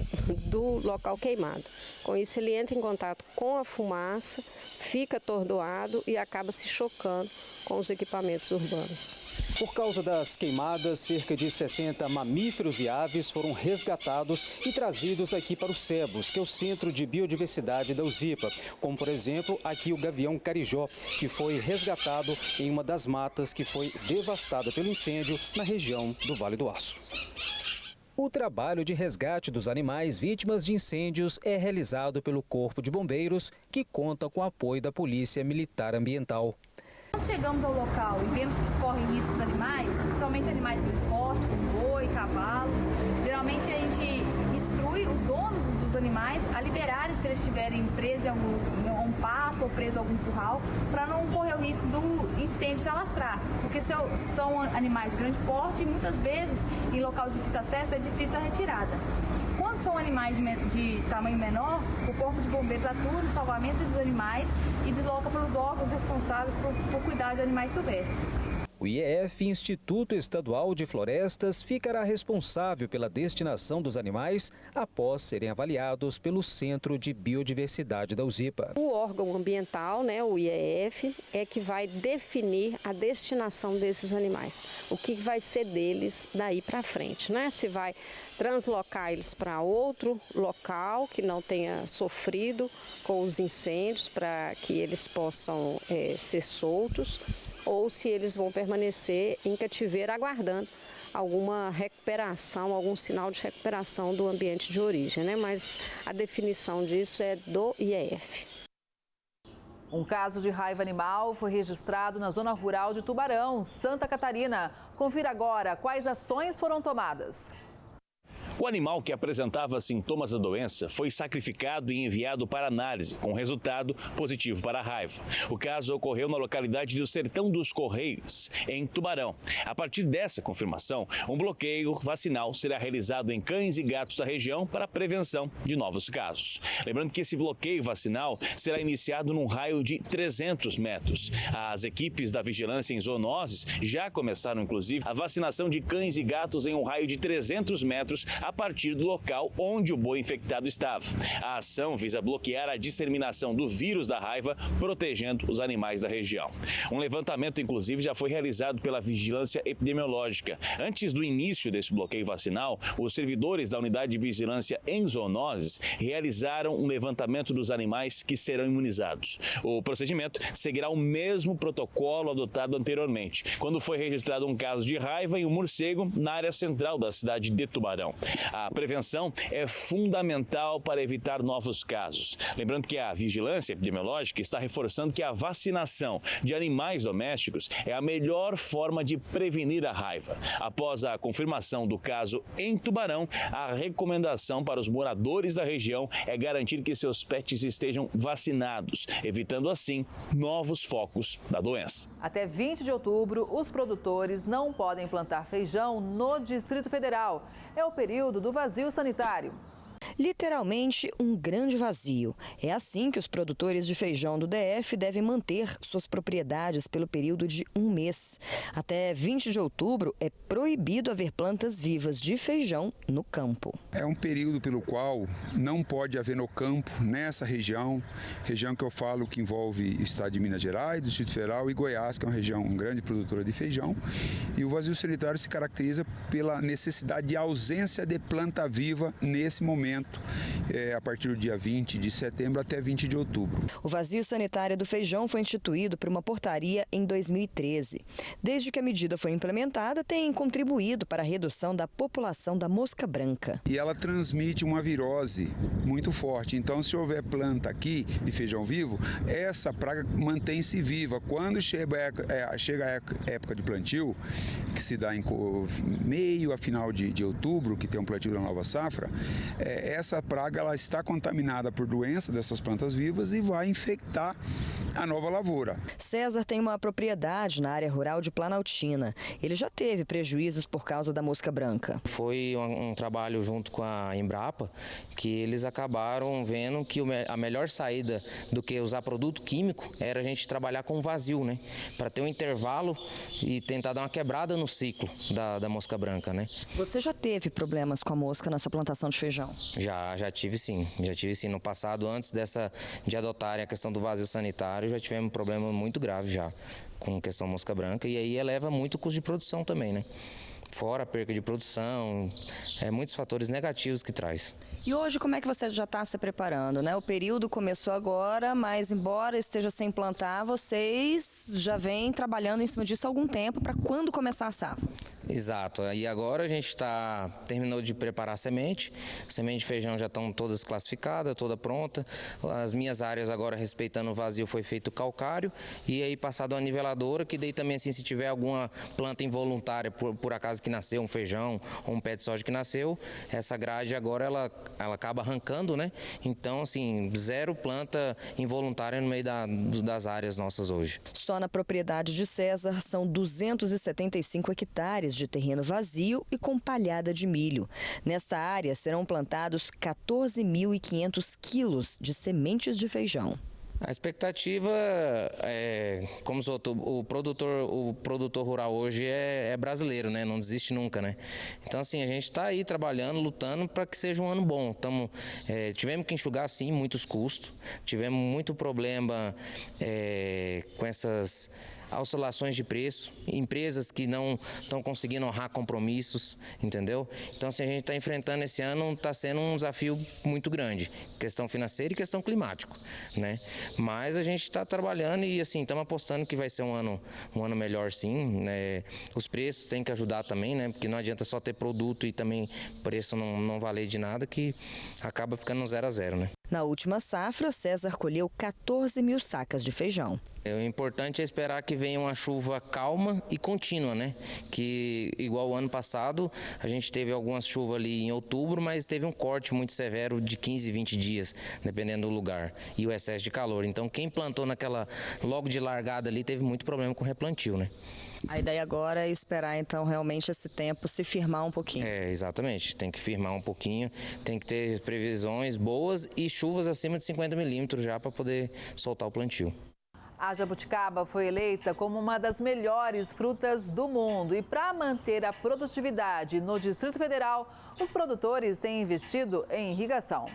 [SPEAKER 12] do local queimado. Com isso ele entra em contato com a fumaça, fica atordoado e acaba se chocando com os equipamentos urbanos.
[SPEAKER 11] Por causa das queimadas, cerca de 60 mamíferos e aves foram resgatados e trazidos aqui para o SEBUS, que é o Centro de Biodiversidade da UZIPA, como, por exemplo, aqui o gavião carijó, que foi resgatado em uma das matas que foi devastada pelo incêndio na região do Vale do Aço. O trabalho de resgate dos animais vítimas de incêndios é realizado pelo Corpo de Bombeiros, que conta com o apoio da Polícia Militar Ambiental.
[SPEAKER 13] Quando chegamos ao local e vemos que correm riscos animais, principalmente animais de esporte, como boi, cavalo, geralmente a gente instrui os donos dos animais a liberarem se eles estiverem presos em algum pasto ou presos em algum curral, para não correr o risco do incêndio se alastrar, porque são animais de grande porte e muitas vezes em local de difícil acesso é difícil a retirada. Quando são animais de tamanho menor, o Corpo de Bombeiros atua no salvamento desses animais e desloca para os órgãos responsáveis por cuidar de animais silvestres.
[SPEAKER 11] O IEF, Instituto Estadual de Florestas, ficará responsável pela destinação dos animais após serem avaliados pelo Centro de Biodiversidade da UZIPA.
[SPEAKER 12] O órgão ambiental, o IEF, é que vai definir a destinação desses animais. O que vai ser deles daí para frente, Se vai translocar eles para outro local que não tenha sofrido com os incêndios para que eles possam ser soltos, ou se eles vão permanecer em cativeiro aguardando alguma recuperação, algum sinal de recuperação do ambiente de origem, Mas a definição disso é do IEF.
[SPEAKER 2] Um caso de raiva animal foi registrado na zona rural de Tubarão, Santa Catarina. Confira agora quais ações foram tomadas.
[SPEAKER 14] O animal que apresentava sintomas da doença foi sacrificado e enviado para análise, com resultado positivo para a raiva. O caso ocorreu na localidade do Sertão dos Correios, em Tubarão. A partir dessa confirmação, um bloqueio vacinal será realizado em cães e gatos da região para a prevenção de novos casos. Lembrando que esse bloqueio vacinal será iniciado num raio de 300 metros. As equipes da vigilância em zoonoses já começaram, inclusive, a vacinação de cães e gatos em um raio de 300 metros a partir do local onde o boi infectado estava. A ação visa bloquear a disseminação do vírus da raiva, protegendo os animais da região. Um levantamento, inclusive, já foi realizado pela Vigilância Epidemiológica. Antes do início desse bloqueio vacinal, os servidores da Unidade de Vigilância em Zoonoses realizaram um levantamento dos animais que serão imunizados. O procedimento seguirá o mesmo protocolo adotado anteriormente, quando foi registrado um caso de raiva em um morcego na área central da cidade de Tubarão. A prevenção é fundamental para evitar novos casos. Lembrando que a Vigilância Epidemiológica está reforçando que a vacinação de animais domésticos é a melhor forma de prevenir a raiva. Após a confirmação do caso em Tubarão, a recomendação para os moradores da região é garantir que seus pets estejam vacinados, evitando assim novos focos da doença.
[SPEAKER 2] Até 20 de outubro, os produtores não podem plantar feijão no Distrito Federal. É o período do vazio sanitário.
[SPEAKER 15] Literalmente um grande vazio. É assim que os produtores de feijão do DF devem manter suas propriedades pelo período de um mês. Até 20 de outubro é proibido haver plantas vivas de feijão no campo.
[SPEAKER 16] É um período pelo qual não pode haver no campo, nessa região que eu falo que envolve o estado de Minas Gerais, do Distrito Federal e Goiás, que é uma região grande produtora de feijão. E o vazio sanitário se caracteriza pela necessidade de ausência de planta viva nesse momento. A partir do dia 20 de setembro até 20 de outubro.
[SPEAKER 15] O vazio sanitário do feijão foi instituído por uma portaria em 2013. Desde que a medida foi implementada, tem contribuído para a redução da população da mosca branca.
[SPEAKER 16] E ela transmite uma virose muito forte. Então, se houver planta aqui de feijão vivo, essa praga mantém-se viva. Quando chega a época de plantio, que se dá em meio a final de outubro, que tem um plantio da nova safra, essa praga ela está contaminada por doença dessas plantas vivas e vai infectar a nova lavoura.
[SPEAKER 15] César tem uma propriedade na área rural de Planaltina. Ele já teve prejuízos por causa da mosca branca.
[SPEAKER 17] Foi um trabalho junto com a Embrapa que eles acabaram vendo que a melhor saída do que usar produto químico era a gente trabalhar com vazio, para ter um intervalo e tentar dar uma quebrada no ciclo da mosca branca,
[SPEAKER 15] Você já teve problemas com a mosca na sua plantação de feijão?
[SPEAKER 17] Já tive sim. No passado, antes de adotarem a questão do vazio sanitário, já tivemos um problema muito grave já com questão mosca branca, e aí eleva muito o custo de produção também, né? Fora a perca de produção, muitos fatores negativos que traz.
[SPEAKER 15] E hoje como é que você já está se preparando, né? O período começou agora, mas embora esteja sem plantar, vocês já vêm trabalhando em cima disso há algum tempo para quando começar a safra?
[SPEAKER 17] Exato, e agora a gente terminou de preparar a semente de feijão já estão todas classificadas, toda pronta. As minhas áreas agora, respeitando o vazio, foi feito calcário e aí passado a niveladora, que daí também assim, se tiver alguma planta involuntária, por acaso que nasceu, um feijão ou um pé de soja que nasceu, essa grade agora ela acaba arrancando, né? Então assim, 0 planta involuntária no meio das áreas nossas hoje.
[SPEAKER 15] Só na propriedade de César são 275 hectares de terreno vazio e com palhada de milho. Nesta área serão plantados 14.500 quilos de sementes de feijão.
[SPEAKER 17] A expectativa como o produtor rural hoje é brasileiro, né? Não desiste nunca, né? Então assim, a gente está aí trabalhando, lutando para que seja um ano bom. Tivemos que enxugar sim muitos custos, tivemos muito problema com essas oscilações de preço, empresas que não estão conseguindo honrar compromissos, entendeu? Então, assim, a gente está enfrentando esse ano, está sendo um desafio muito grande, questão financeira e questão climática, né? Mas a gente está trabalhando e, assim, estamos apostando que vai ser um ano melhor, sim, né? Os preços têm que ajudar também, né? Porque não adianta só ter produto e também preço não valer de nada, que acaba ficando no 0 a 0, né?
[SPEAKER 15] Na última safra, César colheu 14 mil sacas de feijão.
[SPEAKER 17] O importante é esperar que venha uma chuva calma e contínua, né? Que, igual o ano passado, a gente teve algumas chuvas ali em outubro, mas teve um corte muito severo de 15, 20 dias, dependendo do lugar, e o excesso de calor. Então, quem plantou logo de largada ali, teve muito problema com o replantio, né?
[SPEAKER 15] A ideia agora é esperar, então, realmente esse tempo se firmar um pouquinho.
[SPEAKER 17] Exatamente. Tem que firmar um pouquinho, tem que ter previsões boas e chuvas acima de 50 milímetros já para poder soltar o plantio.
[SPEAKER 2] A jabuticaba foi eleita como uma das melhores frutas do mundo e para manter a produtividade no Distrito Federal, os produtores têm investido em irrigação.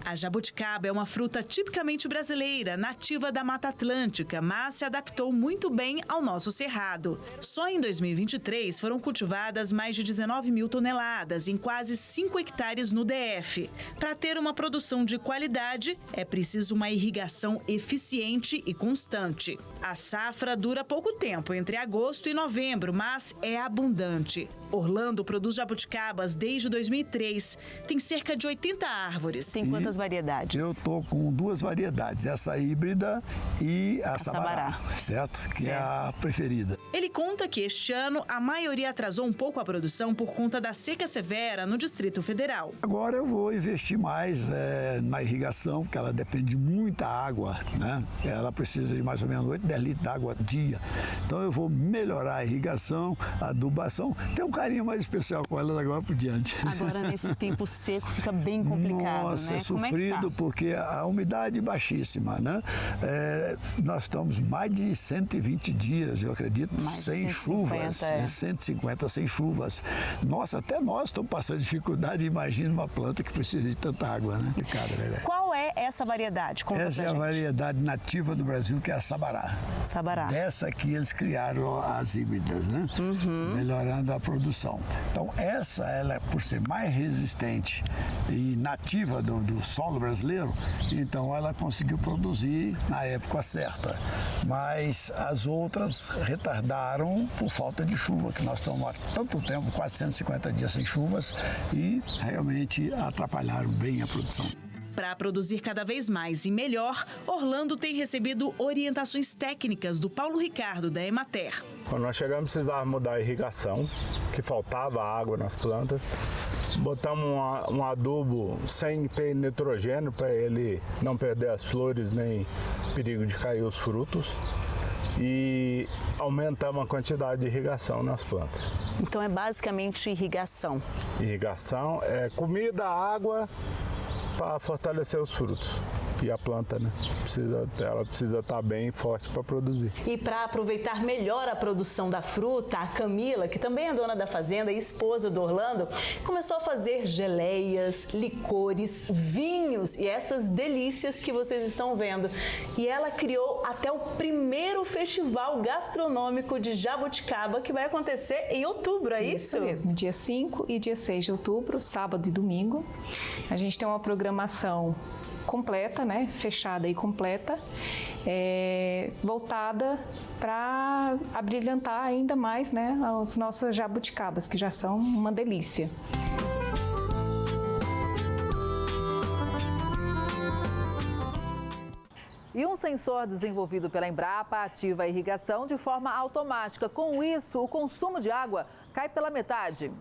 [SPEAKER 1] A jabuticaba é uma fruta tipicamente brasileira, nativa da Mata Atlântica, mas se adaptou muito bem ao nosso cerrado. Só em 2023 foram cultivadas mais de 19 mil toneladas em quase 5 hectares no DF. Para ter uma produção de qualidade, é preciso uma irrigação eficiente e constante. A safra dura pouco tempo, entre agosto e novembro, mas é abundante. Orlando produz jabuticabas desde 2003. Tem cerca de 80 árvores. Tem quantas variedades?
[SPEAKER 6] Eu estou com 2 variedades, essa híbrida e a sabará, certo? Que é a preferida.
[SPEAKER 1] Ele conta que este ano a maioria atrasou um pouco a produção por conta da seca severa no Distrito Federal.
[SPEAKER 6] Agora eu vou investir mais na irrigação, porque ela depende de muita água, né? Ela precisa de mais ou menos 8, 10 litros de água dia. Então eu vou melhorar a irrigação, a adubação, ter um carinho mais especial com elas agora por diante.
[SPEAKER 1] Agora nesse tempo seco fica bem complicado,
[SPEAKER 6] Nossa,
[SPEAKER 1] né?
[SPEAKER 6] É sofrido porque a umidade é baixíssima, né? Nós estamos mais de 120 dias, eu acredito, sem chuvas, 150 sem chuvas. Nossa, até nós estamos passando dificuldade, imagina uma planta que precisa de tanta água, né?
[SPEAKER 1] Qual é essa variedade?
[SPEAKER 6] Essa é a variedade nativa do Brasil, que é a sabará.
[SPEAKER 1] Sabará.
[SPEAKER 6] Dessa aqui eles criaram as híbridas, né? Melhorando a produção. Então ela, por ser mais resistente e nativa do solo brasileiro, então ela conseguiu produzir na época certa. Mas as outras retardaram por falta de chuva, que nós estamos há tanto tempo, quase 150 dias sem chuvas, e realmente atrapalharam bem a produção.
[SPEAKER 1] Para produzir cada vez mais e melhor, Orlando tem recebido orientações técnicas do Paulo Ricardo, da Emater.
[SPEAKER 18] Quando nós chegamos, precisávamos mudar a irrigação, que faltava água nas plantas. Botamos um adubo sem ter nitrogênio, para ele não perder as flores nem perigo de cair os frutos. E aumentamos a quantidade de irrigação nas plantas.
[SPEAKER 1] Então é basicamente irrigação?
[SPEAKER 18] Irrigação é comida, água, para fortalecer os frutos. e a planta, né? Ela precisa estar bem forte para produzir.
[SPEAKER 1] E para aproveitar melhor a produção da fruta, a Camila, que também é dona da fazenda e esposa do Orlando, começou a fazer geleias, licores, vinhos e essas delícias que vocês estão vendo. E ela criou até o primeiro festival gastronômico de jabuticaba, que vai acontecer em outubro, é isso?
[SPEAKER 19] Isso mesmo, dia 5 e dia 6 de outubro, sábado e domingo. A gente tem uma programação completa, né, fechada e completa, voltada para abrilhantar ainda mais, né, as nossas jabuticabas, que já são uma delícia.
[SPEAKER 2] E um sensor desenvolvido pela Embrapa ativa a irrigação de forma automática. Com isso, o consumo de água cai pela metade.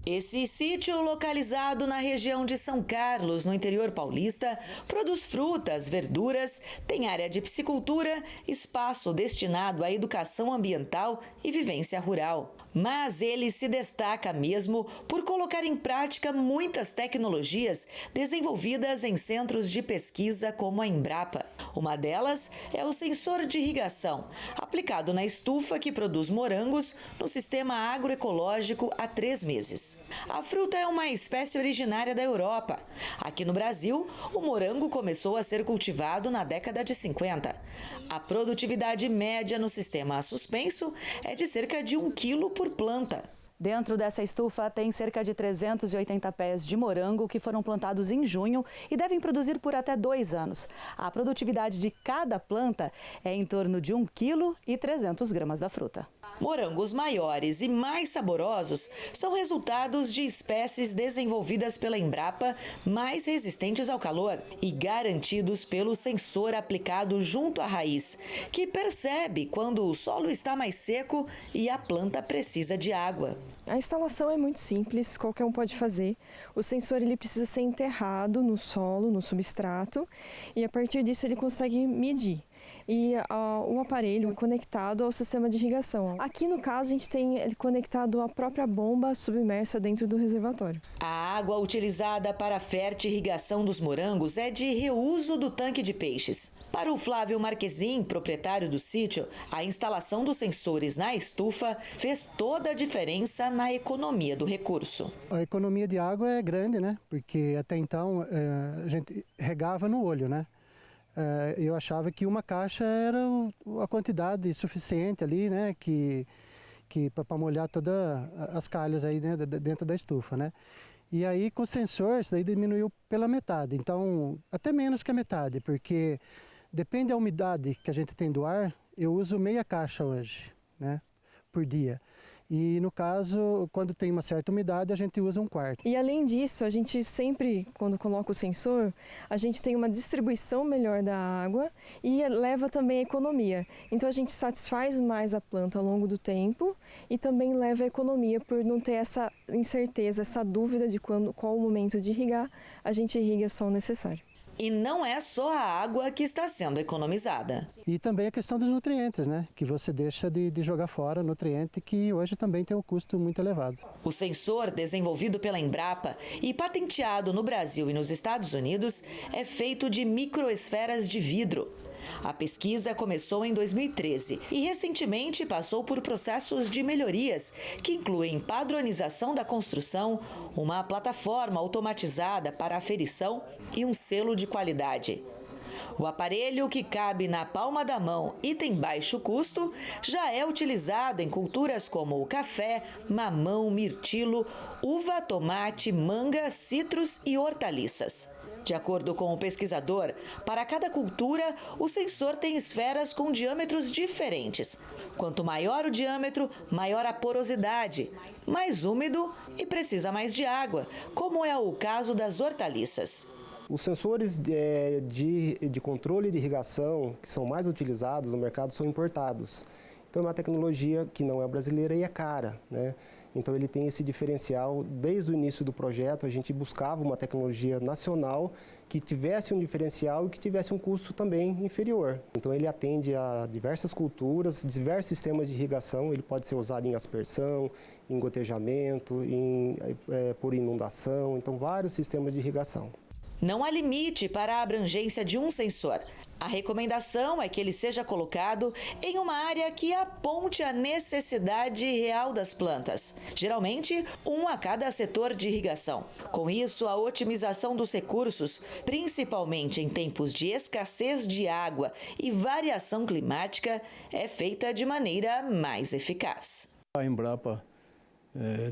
[SPEAKER 20] Esse sítio, localizado na região de São Carlos, no interior paulista, produz frutas, verduras, tem área de piscicultura, espaço destinado à educação ambiental e vivência rural. Mas ele se destaca mesmo por colocar em prática muitas tecnologias desenvolvidas em centros de pesquisa como a Embrapa. Uma delas é o sensor de irrigação, aplicado na estufa que produz morangos no sistema agroecológico há 3 meses. A fruta é uma espécie originária da Europa. Aqui no Brasil, o morango começou a ser cultivado na década de 50. A produtividade média no sistema a suspenso é de cerca de 1 quilo por planta.
[SPEAKER 21] Dentro dessa estufa tem cerca de 380 pés de morango que foram plantados em junho e devem produzir por até 2 anos. A produtividade de cada planta é em torno de 1 quilo e 300 gramas da fruta.
[SPEAKER 20] Morangos maiores e mais saborosos são resultados de espécies desenvolvidas pela Embrapa mais resistentes ao calor e garantidos pelo sensor aplicado junto à raiz, que percebe quando o solo está mais seco e a planta precisa de água.
[SPEAKER 22] A instalação é muito simples, qualquer um pode fazer. O sensor ele precisa ser enterrado no solo, no substrato, e a partir disso ele consegue medir. E o aparelho é conectado ao sistema de irrigação. Aqui no caso a gente tem ele conectado à própria bomba submersa dentro do reservatório.
[SPEAKER 20] A água utilizada para a fértil irrigação dos morangos é de reuso do tanque de peixes. Para o Flávio Marquezin, proprietário do sítio, a instalação dos sensores na estufa fez toda a diferença na economia do recurso.
[SPEAKER 24] A economia de água é grande, né? Porque até então a gente regava no olho, né? Eu achava que uma caixa era a quantidade suficiente ali, né? Que para molhar todas as calhas aí, né? Dentro da estufa, né? E aí com o sensor isso daí diminuiu pela metade, então até menos que a metade, porque depende da umidade que a gente tem do ar, eu uso meia caixa hoje, né, por dia. E no caso, quando tem uma certa umidade, a gente usa 1/4.
[SPEAKER 22] E além disso, a gente sempre, quando coloca o sensor, a gente tem uma distribuição melhor da água e leva também a economia. Então a gente satisfaz mais a planta ao longo do tempo e também leva a economia por não ter essa incerteza, essa dúvida de qual o momento de irrigar, a gente irriga só o necessário.
[SPEAKER 20] E não é só a água que está sendo economizada.
[SPEAKER 24] E também a questão dos nutrientes, né? Que você deixa de jogar fora nutriente que hoje também tem um custo muito elevado.
[SPEAKER 20] O sensor, desenvolvido pela Embrapa e patenteado no Brasil e nos Estados Unidos, é feito de microesferas de vidro. A pesquisa começou em 2013 e recentemente passou por processos de melhorias, que incluem padronização da construção, uma plataforma automatizada para aferição e um selo de qualidade. O aparelho, que cabe na palma da mão e tem baixo custo, já é utilizado em culturas como o café, mamão, mirtilo, uva, tomate, manga, citros e hortaliças. De acordo com o pesquisador, para cada cultura, o sensor tem esferas com diâmetros diferentes. Quanto maior o diâmetro, maior a porosidade, mais úmido e precisa mais de água, como é o caso das hortaliças.
[SPEAKER 25] Os sensores de controle de irrigação que são mais utilizados no mercado são importados. Então é uma tecnologia que não é brasileira e é cara, né? Então ele tem esse diferencial. Desde o início do projeto a gente buscava uma tecnologia nacional que tivesse um diferencial e que tivesse um custo também inferior. Então ele atende a diversas culturas, diversos sistemas de irrigação. Ele pode ser usado em aspersão, em gotejamento, por inundação, então vários sistemas de irrigação.
[SPEAKER 20] Não há limite para a abrangência de um sensor. A recomendação é que ele seja colocado em uma área que aponte a necessidade real das plantas, geralmente um a cada setor de irrigação. Com isso, a otimização dos recursos, principalmente em tempos de escassez de água e variação climática, é feita de maneira mais eficaz.
[SPEAKER 3] A Embrapa,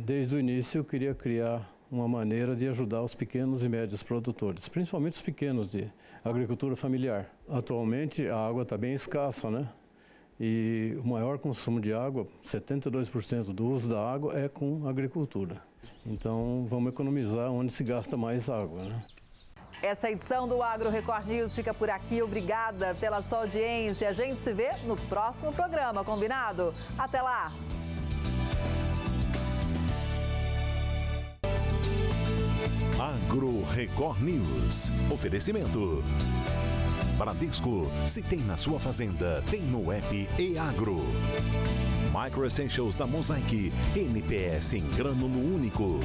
[SPEAKER 3] desde o início, queria criar uma maneira de ajudar os pequenos e médios produtores, principalmente os pequenos de agricultura familiar. Atualmente a água está bem escassa, né? E o maior consumo de água, 72% do uso da água é com agricultura. Então vamos economizar onde se gasta mais água, né?
[SPEAKER 2] Essa edição do Agro Record News fica por aqui. Obrigada pela sua audiência. A gente se vê no próximo programa, combinado? Até lá!
[SPEAKER 4] Agro Record News. Oferecimento. Bradesco, se tem na sua fazenda, tem no app EAgro. Micro Essentials da Mosaic, NPS em grânulo único.